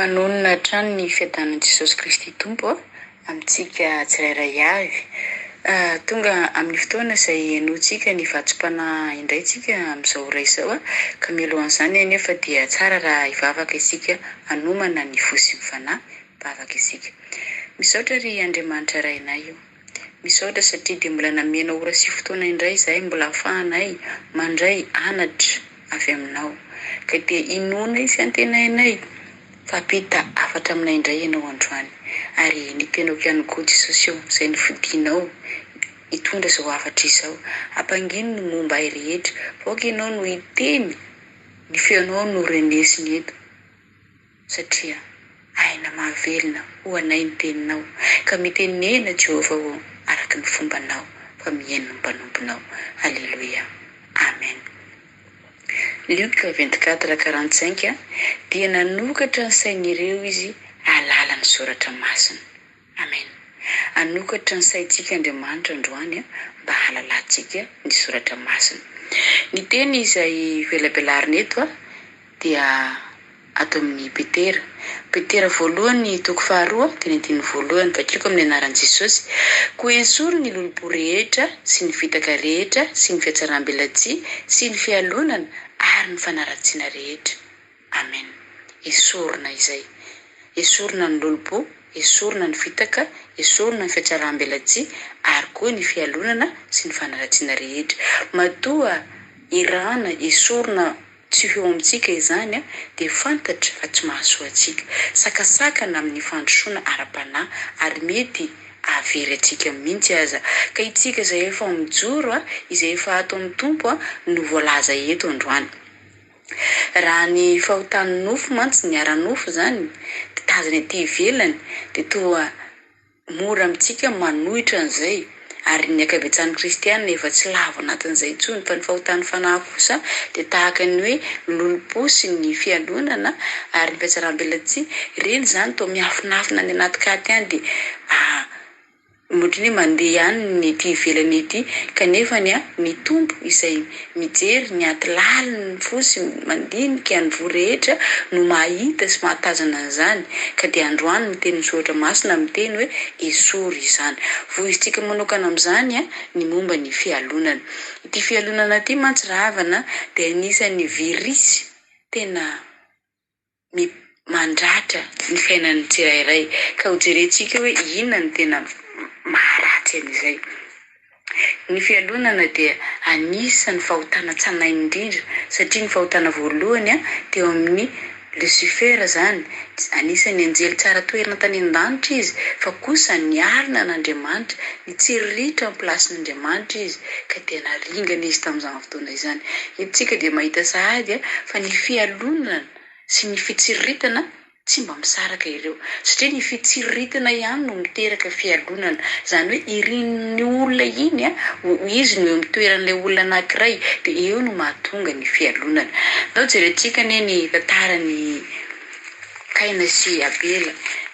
manonona hatrany ny fiadanan'i Jesosy Kristy Tompo amintsika tsirairay avy. Tonga amin'ny fotoana izay henoantsika ny vatsim-panahy indray tsika amin'izao ray izao ka mialohan'izany anefa dia tsara raha hivavaka isika hanomana ny fo sy ny fanahy bavaka isika. Misaotra ry Andriamanitra rainay io. Misaotra satria dia mbola namena ora sy fotoana indray izay mbola ahafahanay mandray anatra avy aminao. Ka dia inona izy antenainay fampita afatra aminay indray ianao androany. Ary ny tenako ihany koa Jesosy izay nifidinao hitondra izao afatra izao. Hampangino ny momba ay rehetra. Voaka ianao no hiteny ny feonao no renesiny eto. Satria aina mahavelona ho anay ny teninao. Ka mitenena Jehovah ho araka ny fombanao fa mihaino ny mpanomponao. Alleluia. Amen. Luc 24:45 dia nanokatra ny sain'ireo izy alala ny soratra masina. Amen. Anokatra ny saintsika Andriamanitra androany mba halalantsika ny soratra masina. Ny teny izay velabelarina eto dia ato amin'ny Petera voalohany toko 2 teny andiny voalohany bakiko amin'ny anaran'i Jesosy. Ko esorina ny lolompo rehetra sy ny fitaka rehetra sy ny fiatsaram-belatsihy sy ny fialonana ary ny fanaratsiana rehetra. Amen. Esorina izay. Esorina ny lolompo, esorina ny fitaka, esorina ny fiatsaram-belatsihy ary koa ny fialonana sy ny fanaratsiana rehetra. Matoa irana esorina tsy ho amintsika izany dia fantatra fa tsy mahasoa antsika. Sakasakana amin'ny fandrosoana ara-panahy ary mety avery antsika mihitsy aza. Ka itsika izay efa mijoro izay efa ato amin'ny tompo no voalaza eto androany. Raha ny fahotan'ny nofo mantsy ny ara-nofo zany tazany aty ivelany dia toa mora amintsika manohitra an'izay. Ary ny ankabetsan'ny kristianina efa tsy lavo anatin'izay intsony fa ny fahotan'ny fanahy kosa dia tahaka ny hoe lolompo sy ny fialonana ary ny fiatsaram-belatsihy ireny zany toa miafinafina any anaty katy any dia ohatrany mandeha ihany ny ety ivelany ety kanefa ny tompo izay mijery ny atilaly ny fo sy mandinika ny vo rehetra no mahita sy mahatazana an'izany. Ka dia androany miteny misoratra masina miteny hoe esory izany. Voizitsika manokana amin'izany ny momba ny fialonana. Ity fialonana ity mantsy ravana dia anisan'ny virisy tena mandratra ny fiainan'ny tsirairay. Ka ho jerentsika hoe inona ny tena maharatsy an'izay. Ny fialonana dia anisan'ny fahotana tsanainy indrindra satria ny fahotana voalohany teo amin'ny Lucifer zany. Anisan'ny anjely tsara toerana tany an-danitra izy fa kosa ny alina n'Andriamanitra, ny tsiriritra amin'ny plasin'Andriamanitra izy ka dia naringana izy tamin'izany fotoana izany. Itsika dia mahita sahady fa ny fialonana sy ny fitsiritana tsy mba misaraka ireo satria ny fitsiritana ihany no miteraka fialonana. Zany hoe irin'ny olona iny izy no eo amin'ny toeran'ilay olona anankiray dia eo no mahatonga ny fialonana. Ndao jerentsika ny tantaran'ny Kaina sy Abela.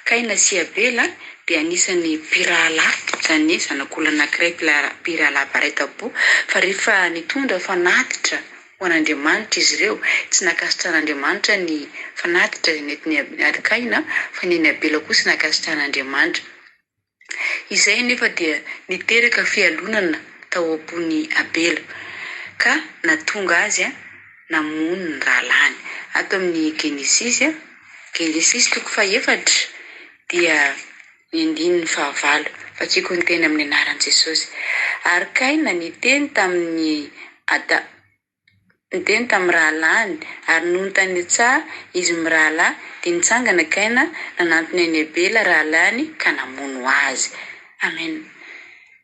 Kaina sy Abela dia anisan'ny mpirahalahy zany zanak'olona anankiray mpirahalahy baraita-po fa rehefa nitondra fanatitra ho an'Andriamanitra izy ireo tsy nakasitrahan'Andriamanitra ny fanatitra nentin'ny Kaina fa ny Abela kosa nakasitrahan'Andriamanitra. Izay nefa dia niteraka fialonana tao am-pony Abela ka natonga azy namono ny rahalany. Ato amin'ny Genesis toko 4 dia ny 15 fakiko ny teny amin'ny anaran'i Jesosy. Ary Kaina niteny tamin'ny niteny tamin'ny rahalany ary nontany tsara izy mirahalahy dia nitsangana Kaina nanantony any Abela rahalany ka namono azy. Amen.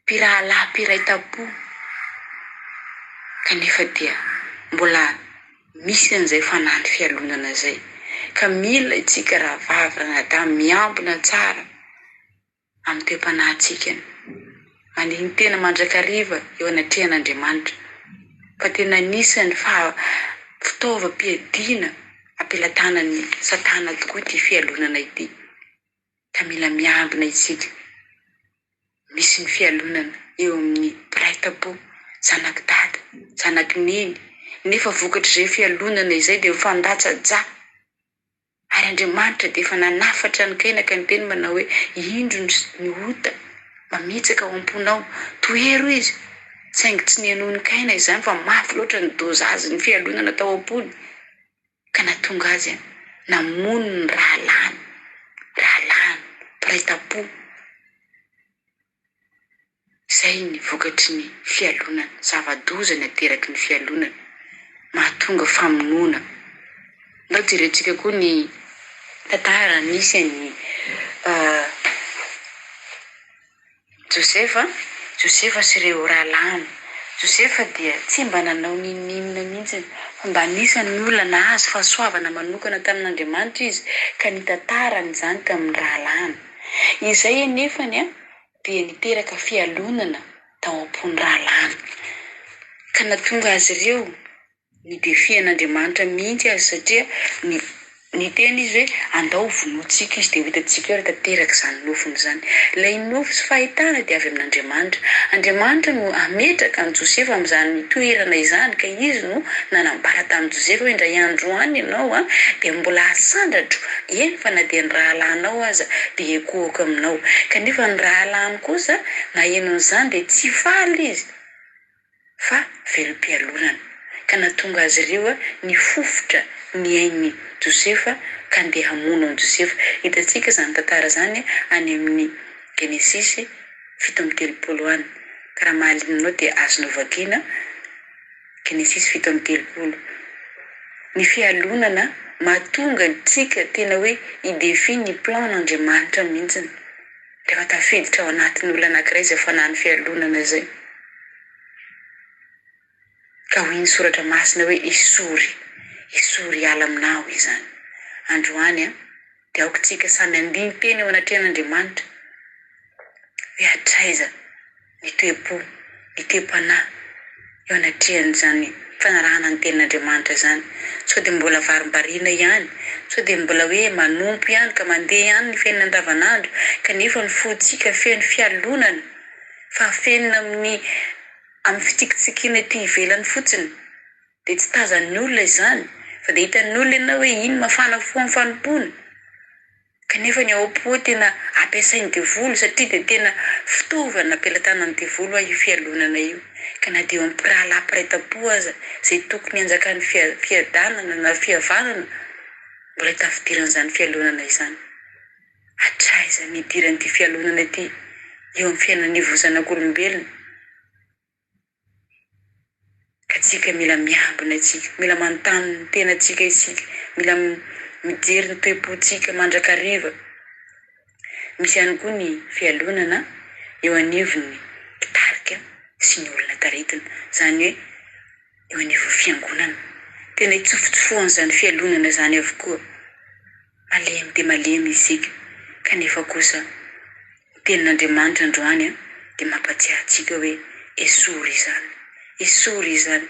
Mpirahalahy mpiraita-po kanefa dia mbola misy an'izay fanahy fialonana zay. Ka mila itsika raha vavy raha miambina tsara amin'ny toepanahintsika. Maniny tena mandrakariva eo anatrehan'Andriamanitra. Fa tena anisan'ny fitaovam-piadiana ampelantanan'ny Satana tokoa ity fialonana ity. Ka mila miambina isika. Misy ny fialonana eo amin'ny piraita-po, zanaky dada, zanaky neny. Nefa vokatry izay fialonana izay dia mifandatsa-ja. Ary Andriamanitra dia efa nanafatra ny kainaka ny teny manao hoe indro ny ota mamitsaka ao am-ponao toero izy saingy tsy nianohy ny kaina izany fa mafy loatra ny dozazy ny fialonana tao am-pony ka nahatonga azy namono ny rahalany firaitapo. Izay ny vokatry ny fialonana, zava-doza ny ateraky ny fialonana mahatonga famonoana. Ndao jerentsika koa ny tantara nisy ny Josefa sy ireo rahalany. Josefa dia tsy mba nanao ninina mihitsy fa mba anisan'ny olona nahazo fahasoavana manokana tamin'Andriamanitra izy ka nitantarany izany tamin'ny rahalany. Izay anefany dia niteraka fialonana tao am-pony rahalany ka nahatonga azy ireo nidefian'Andriamanitra mihitsy azy satria ny teny izy hoe andao vonoatsika izy dia hitantsika eo tanteraka izany nofony izany. Ilay nofo sy fahitana dia avy amin'Andriamanitra. Andriamanitra no ametraka ny Josefa amin'izany toerana izany ka izy no nanambara tamin'ny Josefa hoe indray andro any ianao dia mbola asandratro. Eny fa na dia ny rahalanao aza dia ekoako aminao. Kanefa ny rahalany kosa maheno an'izany dia tsy faly izy fa velom-pialonana ka nahatonga azy ireo nifofotra ny ainy Josefa ka andeha hamono an Josefa. Hitantsika izany tantara izany any amin'ny Genesisy 7:30 any. Ka raha mahalininao dia azonao vakiana Genesisy 7:30. Ny fialonana mahatonga antsika tena hoe idefi ny plan'Andriamanitra mihitsy rehefa tafiditra ao anatin'ny olona anankiray izay fanany fialonana izay. Ka hoy ny soratra masina hoe isory ala aminao izany. Androany dia aokontsika samy andiny teny ao anatrehan'Andriamanitra hoe hatraiza ny toe-panahy eo anatrehan'izany fanarahana ny tenin'Andriamanitra izany. Sao dia mbola varimbariana ihany, sao dia mbola hoe manompo ihany ka mandeha ihany ny fiainana andavanandro kanefa ny fontsika feno fialonana fa fenona amin'ny fitsikitsikiana ety ivelany fotsiny dia tsy tazan'ny olona izany fa dia hitan'ny olona ianao hoe iny mafana fo amin'ny fanompony kanefa ny ao am-po tena ampiasainy devolo satria dia tena fitaovana ampelantanany devolo io fialonana io ka na dia eo ampirahalampiraitapo aza izay tokony hanjakan'ny fiadanana na fihavanana mbola tafidiran'izany fialonana izany. Hatraiza ny idiran'ity fialonana ity eo amin'ny fiainan'ny vozanak'olombelona. Ka tsika mila miambina tsika, mila manontany ny tenatsika isika, mila mijery ny toe-pontsika mandrakariva. Misy ihany koa ny fialonana eo anivon'ny mpitarika sy ny olona taritina, izany hoe eo anivon'ny fiangonana. Tena hitsofotsofohana izany fialonana izany avokoa. Malemy dia malemy isika kanefa kosa ny tenin'Andriamanitra androany dia mampatsiahy antsika hoe esory izany.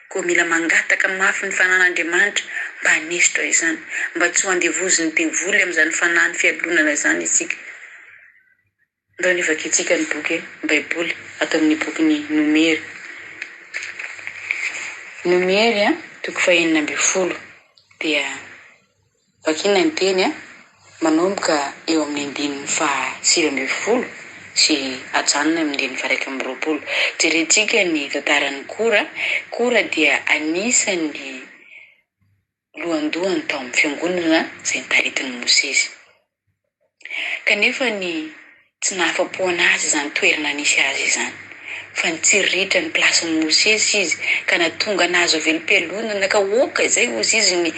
Koa mila mangataka mafy ny fanan'Andriamanitra mba hanesitra izany, mba tsy ho andevoziny devoly amin'izany fanany fialonana izany isika. Ndao ny vakintsika ny boky Baiboly atao amin'ny bokin'ny Nomery 9:20 dia vakina ny teny manomboka eo amin'ny 9:20 sy ajanona amin'ny 9:20. Jerentsika ny tantaran'ny Kora dia anisan'ny lohandohany tao amin'ny fiangonana izay nitaritin'ny Mosesy. Kanefa tsy nahafapo anazy izany toerana nisy azy izany fa nitsiriritra ny plasin'ny Mosesy izy ka nahatonga anazy velom-pialonana ka oka izay ozy izy ny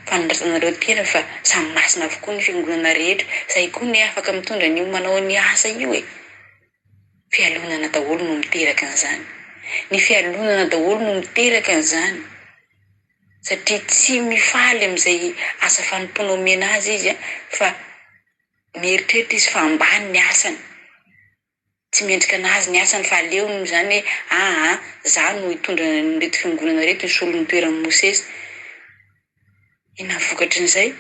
fanandrasanareo tena fa samy masina avokoa ny fiangonana rehetra izay koa ny afaka mitondra ny manao ny asa io fialonana daholo no miteraka an'izany. Ny fialonana daholo no miteraka an'izany satria tsy mifaly amin'izay asa fanompoana omena azy izy fa mieritreritra izy fa ambany ny asany. Tsy mendrika anazy ny asany fa aleony izany hoe za no hitondra ny fiangonana rehetra isolo ny toeran'ny Mosesy. Inona vokatry n'izay?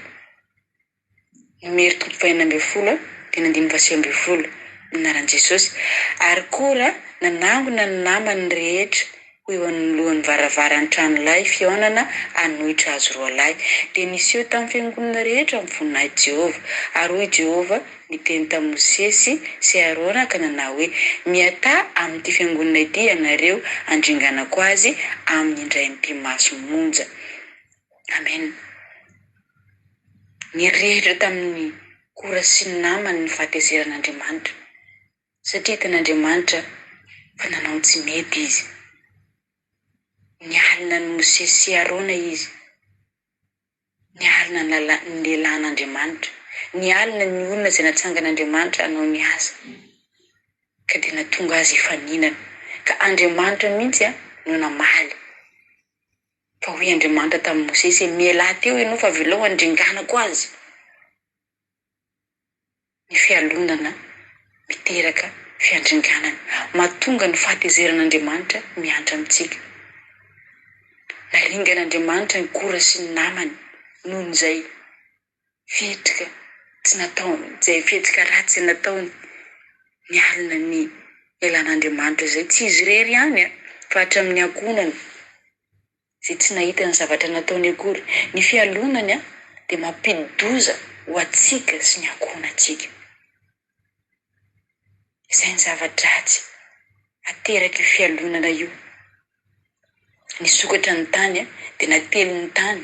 Nomery 20:20 dia 9:20 minaran'i Jesosy. Ary Kora nanangona ny namany rehetra eo anoloan'ny varavaran'ny tranolahy fihaonana anohitra azy roa lahy. Dia niseho tamin'ny fiangonana rehetra amin'ny voninahit Jehova. Ary hoy Jehova niteny tamin'ny Mosesy sy Arona ka nanao hoe, miata amin'ity fiangonana ity ianareo andringanako azy amin'ny indrain'ity masomonja. Amen. Nirehitra tamin'ny kora sy ny namany ny fahatezeran'Andriamanitra, satria hitan'Andriamanitra fa nanao tsy mety izy. Nialina ny Mosesy sy Arona izy, nialina ny lehilahin'Andriamanitra, nialina ny olona izay natsangan'Andriamanitra hanao ny asa, ka dia nahatonga azy hifaninana. Ka Andriamanitra mihitsy no namaly. Fa hoy Andriamanitra tamin'ny Mosesy, mialahy teo ianao fa avelao andringanako azy. Ny fialonana miteraka fiandringanana, mahatonga ny fahatezeran'Andriamanitra miantra amintsika. Naringan'Andriamanitra ny kora sy ny namany noho izay fihetsika tsy nataony, izay fihetsika ratsy nataony. Nialina ny lehilahin'Andriamanitra izay tsy izy irery ihany fa hatramin'ny ankonany izay tsy nahita ny zavatra nataony akory. Ny fialonany dia mampidi-doza ho atsika sy ny ankonantsika. Izay ny zavatra-dratsy ateraky fialonana io. Nisokatra ny tany dia nately ny tany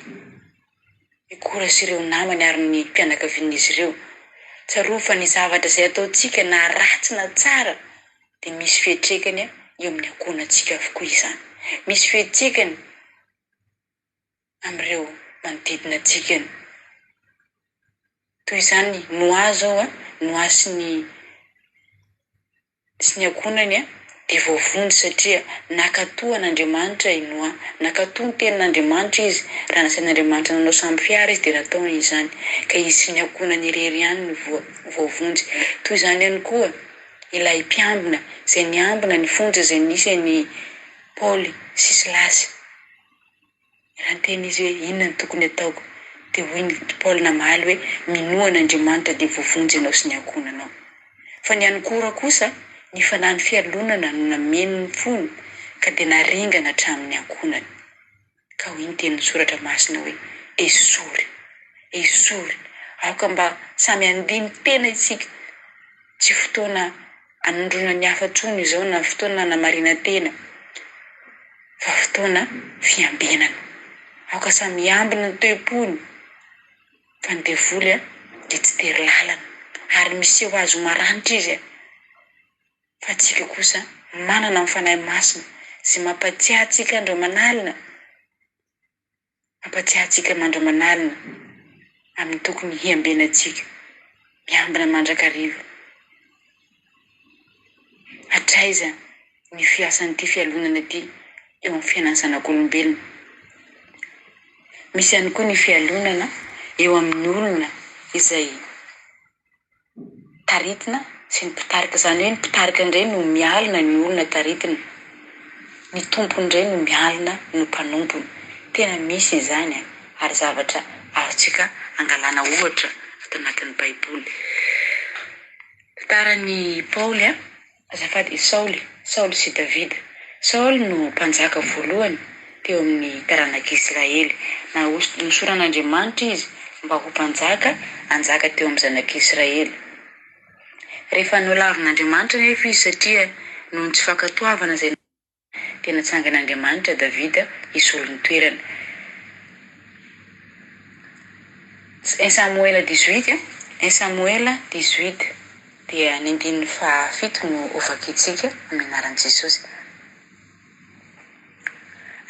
ny kora sy ireo namany ary ny mpianakavian'izy ireo. Tsaroa fa ny zavatra izay ataontsika na ratsy na tsara dia misy fihetrekany eo amin'ny ankonantsika avokoa izany. Misy fihetsekany amin'ireo manodidina antsika. Toy izany Noa zao, Noa sy ny ankonany dia voavonjy satria nakatoa an'Andriamanitra i Noa. Nakatoa ny tenin'Andriamanitra izy. Raha nasain'Andriamanitra nanao samby fiara izy dia nataony izany. Ka izy sy ny ankonany irery ihany no voavonjy. Toy izany ihany koa ilay mpiambina izay niambina ny fonja izay nisy ny Paoly sy Silasy. Raha teny izy hoe inona ny tokony ataoko, dia hoy ny Paoly namaly hoe minoa an'Andriamanitra dia voavonjy ianao sy ny ankonanao. Fa ny ankora kosa ny fanany fialonana no nameno ny fony ka dia naringana hatramin'ny ankonany. Ka hoy ny tenin'ny soratra masina hoe esory, esory. Aoka mba samy andiny tena isika. Tsy fotoana anondrona ny hafa intsony izao na fotoana namarina tena, fa fotoana fiambenana. Aoka samy ambina ny toe-pony, fa ny devoly dia tsy tery lalana ary miseho azo maranitra izy. Fa atsika kosa manana ny fanahy masina izay mampatsiahy atsika andro manalina, mampatsiahy atsika mandro manalina amin'ny tokony hiambenantsika, miambina mandrakariva. Hatraiza ny fiasan'ity fialonana ity eo amin'ny fiainan'ny zanak'olombelona. Misy ihany koa ny fialonana eo amin'ny olona izay taritina sy ny mpitarika. Izany hoe ny mpitarika indray no mialina ny olona taritina, ny tompony indray no mialina no mpanompony. Tena misy izany ary zavatra azontsika angalana ohatra ato anatin'ny Baiboly. Tantaran'ny Paoly azafady Saoly sy Davida. Saoly no mpanjaka voalohany teo amin'ny taranak'Israely. Nosoran'Andriamanitra izy mba ho mpanjaka, anjaka teo amin'ny zanak'Israely. Rehefa nolavin'Andriamanitra nefa izy satria noho ny tsy fankatoavana izay dia natsangan'Andriamanitra Davida hisolo ny toerana. 1 Samuela 18 dia ny 17 no ovakitsika amin'ny anaran'i Jesosy.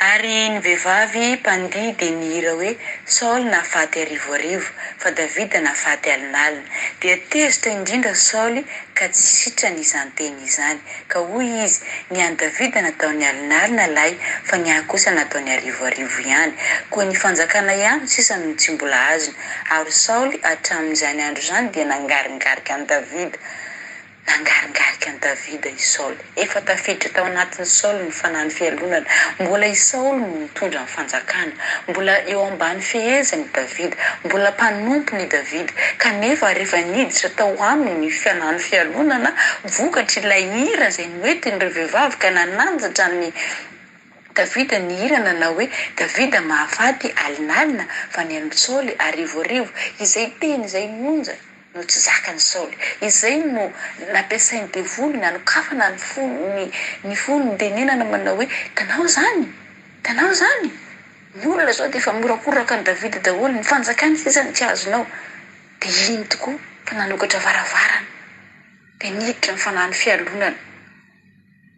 Ary ny vehivavy mpandihy dia nihira hoe Saoly nahafaty arivoarivo fa Davida nahafaty alinalina. Dia tezitra indrindra Saoly ka tsy sitrany izany teny izany. Ka hoy izy, ny an'i Davida nataony alinalina lay fa ny ahy kosa nataony arivoarivo ihany. Koa ny fanjakana ihany sisa no tsy mbola azony. Ary Saoly hatramin'izany andro izany dia nangaringarika an'i Davida. Nangaringarika an'i Davida i Saoly. Efa tafiditra tao anatin'ny Saoly ny fanany fialonana. Mbola i Saoly no mitondra ny fanjakana. Mbola eo ambany fehezany Davida. Mbola mpanompo ny Davida. Kanefa rehefa niditra tao aminy ny fanany fialonana, vokatra ilay hira izay noentin'ireo vehivavy ka nananjatra ny Davida nihirana na hoe Davida mahafaty alinalina fa ny an'ny Saoly arivoarivo. Izay teny izay monja no tsy zakany Saoly. Izay no nampiasainy devoly nanokafana ny fony ny tenenana manao hoe tanao zany. Ny olona zao dia efa morakoraka ny Davida daholo, ny fanjakany sisa tsy azonao. Dia iny tokoa fa nanokatra varavarana. Dia niditra ny fanahy ny fialonana.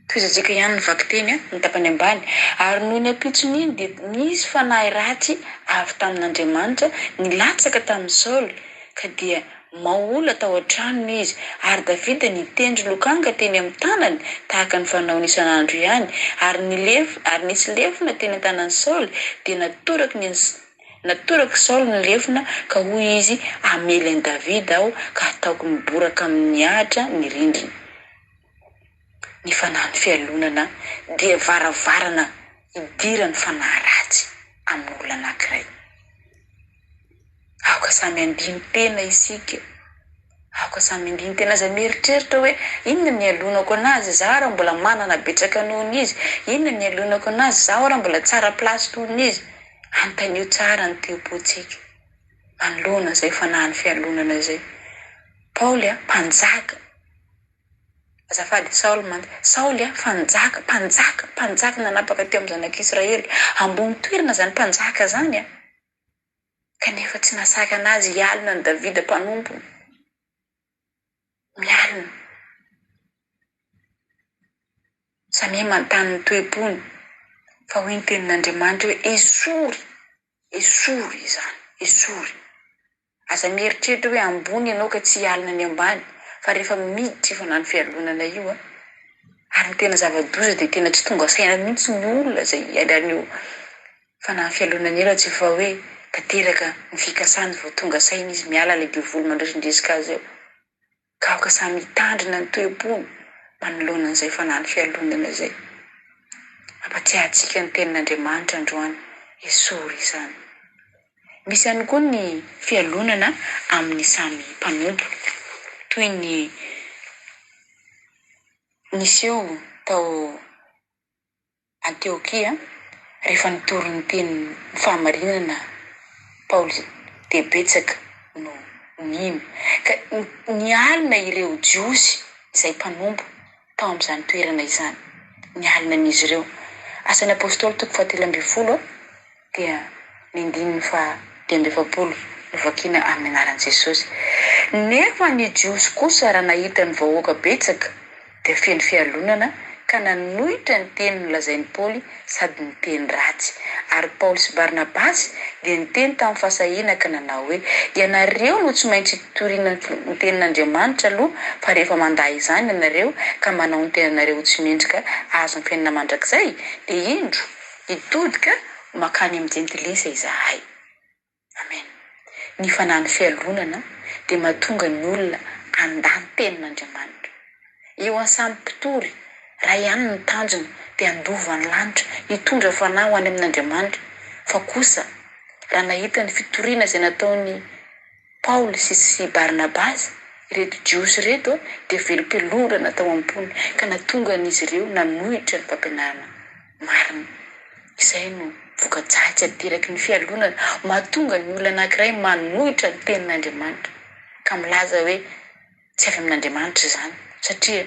Toizantsika ihany ny vaky teny ny tapany ambany. Ary noho ny ampitsony iny dia nisy fanahy ratsy avy tamin'Andriamanitra nilatsaka tamin'ny Saoly ka dia maola tao an-tranony izy. Ary Davida nitendry lokanga teny amin'ny tanany tahaka ny fanaony isan'andro ihany. Ary nisy lefina teny an-tanan'ny Saoly dia natoraka Saoly ny lefina ka hoy izy amely an'i Davida aho ka ataoko miboraka amin'ny ahitra ny rindrina. Ny fanahy ny fialonana dia varavarana idira ny fanahy ratsy amin'ny olona anankiray. Aoka samy andiny tena isika. Aoka samy andiny tena aza mieritreritra hoe inona ny alonako anazy zaho raha mbola manana betsaka nohon' izy. Inona ny alonako anazy zaho raha mbola tsara plasy toy izy. Antanio tsara ny teopotsika. Manoloana zay fanahy ny fialonana zay. Paoly mpanjaka. Azafady Saoly mpanjaka nanapaka teo amin'ny zanak'Israely. Ambony toerana zany mpanjaka zany kanefa tsy nasaka anazy hialina ny Davida mpanompo. Mialina. Samy mantany ny toepony. Fa hoy ny tenin'Andriamanitra hoe esory izany. Esory. Aza mieritreritra hoe ambony ianao ka tsy hialina ny ambany. Fa rehefa miditra fanahy ny fialonana io ary ny tena zava-doza dia tena tsy tonga saina mihitsy ny olona zay hialan'io fanahy ny fialonana io raha tsy fa hoe tanteraka ny fikasany vao tonga saina izy miala lehibe volo mandresindresika azy eo. Ka aoka samy mitandrina ny toepony manoloana an'izay fanahy ny fialonana zay. Ampatsiahantsika ny tenin'Andriamanitra androany esory izany. Misy ihany koa ny fialonana amin'ny samy mpanompo. Toy ny niseho tao Antiokia rehefa nitoro ny teny fahamarinana Paoly dia betsaka no nino. Ka nialina ireo jiosy izay mpanompo tao amin'izany toerana izany. Nialina an'izy ireo. Asan'ny apôstôly 7:12 dia nindininy 10:20 novakina amin'ny anaran'i Jesosy. Nefa ny jiosy kosa raha nahita ny vahoaka betsaka dia feno fialonana ka nanohitra ny teny nolazain'i Paoly sady ny teny ratsy. Ary Paoly sy Barnabasy dia niteny tamin'ny fahasahiana ka nanao hoe ianareo no tsy maintsy toriana ny tenin'Andriamanitra aloha fa rehefa mandahy izany ianareo ka manao ny tenanareo tsy mendrika azo ny fiainana mandrakizay dia indro hitodika makany amin'ny jentilesa izahay. Amen. Ny fanahy ny fialonana dia mahatonga ny olona andany tenin'Andriamanitra. Eo amin'ny samy mpitory raha ihany ny tanjona dia andova ny lanitra hitondra fanahy ho any amin'Andriamanitra. Fa kosa raha nahita ny fitoriana izay nataony Paoly sy Barnabasy ireto jiosy ireto dia velom-pelorana tao am-pony ka natonga n'izy ireo nanohitra ny fampianarana marina. Izay no voka-dratsy ateraky ny fialonana mahatonga ny olona anankiray manohitra ny tenin'Andriamanitra ka milaza hoe tsy avy amin'Andriamanitra izany satria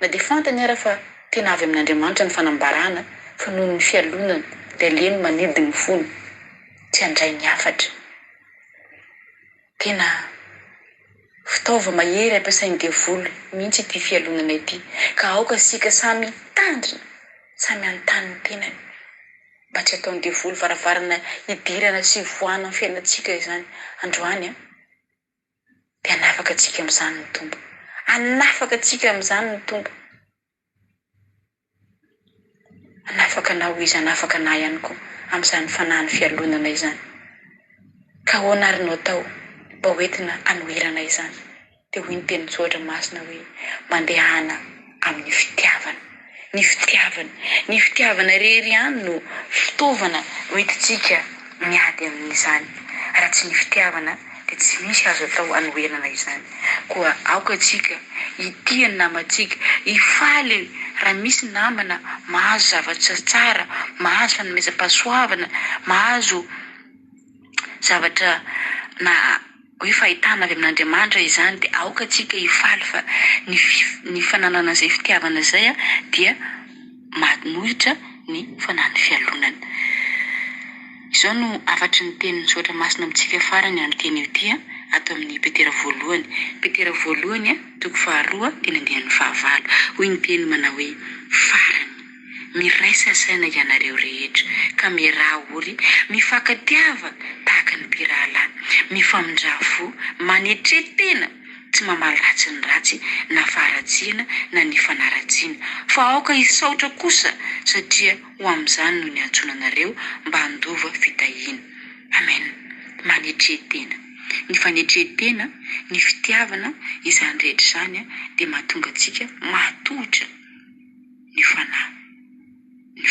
na dia fantany ara fa tena avy amin'Andriamanitra ny fanambarana fa noho ny fialonana dia aleny manidy ny fony tsy handray ny hafatra. Tena fitaova mahery ampiasain'ny diavoly mihitsy ity fialonana ity ka aoka sika samy tandrina samy antany ny tenany mba tsy ataon'ny diavoly varavarana idirana sy voana ny fiainantsika izany androany dia anafaka atsika amin'izany ny tombo. Anafaka atsika amin'izany ny tombo. Anafaka na ho izy anafaka na ihany koa amin'izany fanahy ny fialonana izany. Ka ahoana arinao tao mba hoentina anoherana izany dia hoy ny teny Zotra Masina hoe mandehana amin'ny fitiavana. Ny fitiavana rery ihany no fitaovana hoentintsika miady amin'izany. Raha tsy ny fitiavana dia tsy misy azo atao anohenana izany. Koa aoka atsika itia ny namantsika, ifaly raha misy namana mahazo zavatra tsara, mahazo fanomezam-pahasoavana, mahazo zavatra na hoe fahitana avy amin'Andriamanitra izany, dia aoka atsika ifaly fa ny fananana izay fitiavana izay dia manohitra ny fanan'ny fialonana. Izao no afatry ny tenin'ny Saotra Masina amintsika farany amin'ny teny io tia ato amin'ny Petera voalohany. Petera voalohany toko faharoa teny andinin'ny fahavalo. Hoy ny teny manao hoe farany. Miraisa saina ianareo rehetra ka miaraha-ory, mifankatiava tahaka ny mpirahalahy, mifamindraha-fo, manetretena, tsy mamaly ratsy ny ratsy na faharatsiana na ny fanaratsiana, fa aoka hisaotra kosa satria ho amin'izany no ny antsonanareo mba handova fitahiana. Amen. Manetretena. Ny fanetretena, ny fitiavana izany rehetra izany dia mahatonga antsika mahatohitra ny fanahy. Ny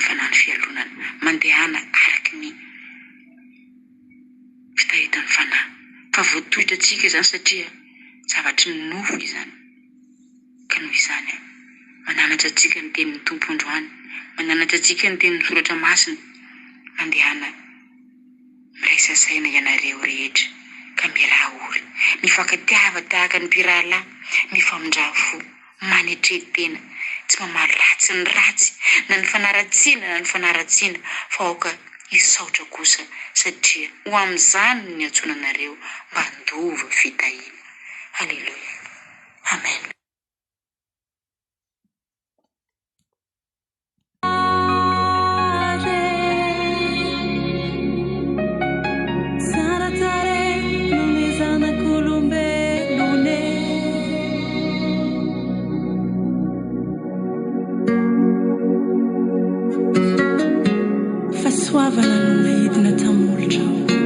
fanahy ny fialonana, mandehana araky ny fitahitan'ny fanahy. Fa voatohitra antsika izany satria zavatry ny nofo izany. Ka noho izany mananatra antsika ny tenin'ny Tompo androany, mananatra antsika ny tenin'ny Soratra Masina, mandehana miraisa saina ianareo rehetra ka miaraha-ory, mifankatiava tahaka ny mpirahalahy, mifamindraha-fo, manetretena, tsy mamaly ratsy ny ratsy na ny fanaratsiana na ny fanaratsiana, fa aoka hisaotra kosa satria ho amin'izany no ny antsonanareo mba handova fitahiana. Halleluja. Amen. Fahasoavana no nahidina tamolotra ao.